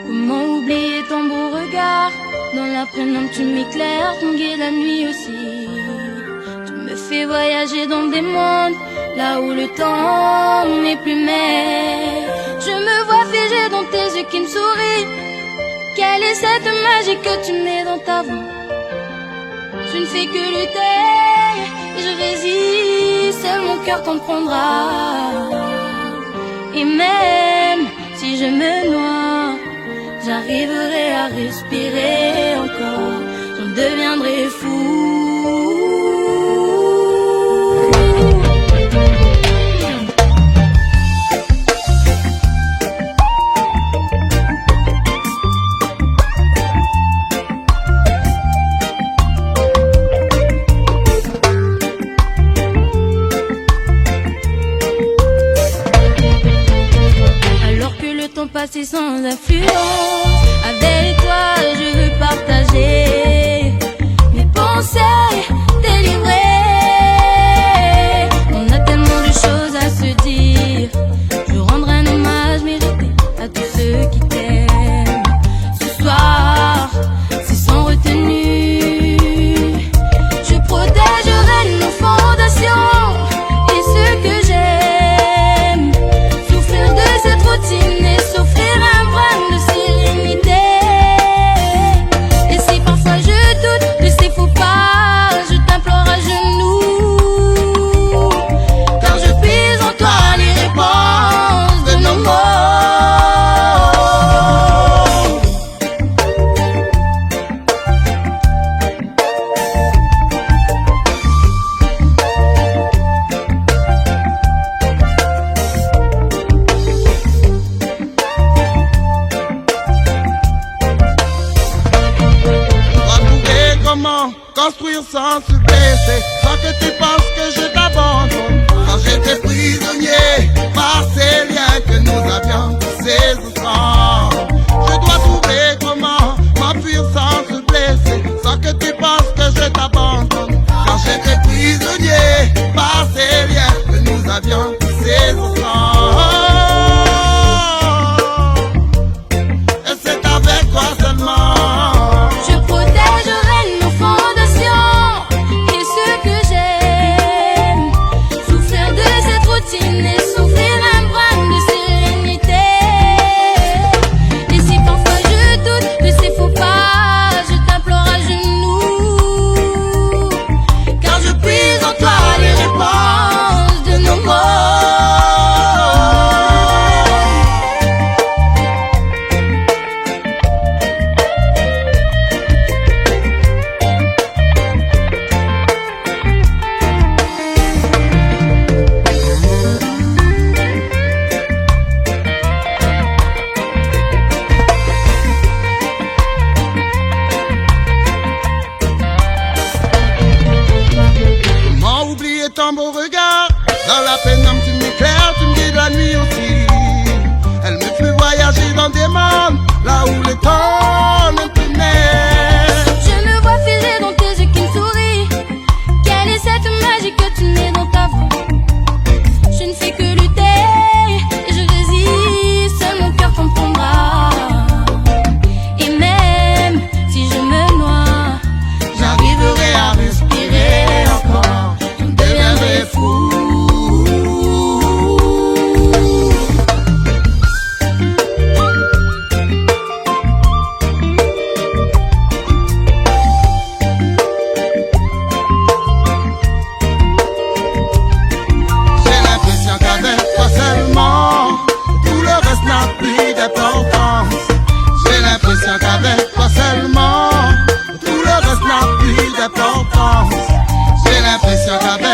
Comment oublier ton beau regard? Dans l'après-midi tu m'éclaires, ton guide la nuit aussi. Tu me fais voyager dans des mondes, là où le temps n'est plus mais. Je me vois figée dans tes yeux qui me sourient. Quelle est cette magie que tu mets dans ta voix? Je ne fais que lutter et je résiste, seul mon cœur comprendra. Et même si je me noie, j'arriverai à respirer encore, j'en deviendrai fou. Passé sans influence, avec toi je veux partager mes pensées délivrées. On a tellement de choses à se dire, je rendrai un hommage mérité à tous ceux qui t'aiment. Ce soir, c'est sans retenue, je protégerai nos fondations et ce que j'aime. Souffrir de cette routine et s'offrir un brin de sérénité. Et si parfois je doute de ces faux pas, je t'implore à genoux, car je puise en toi les réponses de nos mots. Construire sans se blesser, sans que tu penses que je t'abandonne. Quand j'étais prisonnier par ces liens que nous avions tissés ensemble, je dois trouver comment m'enfuir sans se blesser, sans que tu penses que je t'abandonne. Quand j'étais prisonnier par ces liens que nous avions tissés ensemble, et c'est avec toi seulement. Et souffrir un brin de sérénité. Et si parfois je doute de ces faux pas, je t'implore à genoux, car je puise en toi les réponses de nos mots. Ton beau regard, dans la pénombre tu m'éclaires, tu me guides la nuit aussi. Elle me fait voyager dans des mondes, là où le temps n'est plus net. Je me vois figée dans tes yeux qui me sourient. Quelle est cette magie que tu mets dans ta voix? Je ne fais que lutter et je résiste, seul mon cœur comprendra. Et même si je me noie, j'arriverai à respirer encore, j'en deviendrai fou. J'ai l'impression qu'avec toi seulement, tout le reste n'a plus d'importance. J'ai l'impression qu'avec toi seulement, tout le reste n'a plus d'importance. J'ai l'impression qu'avec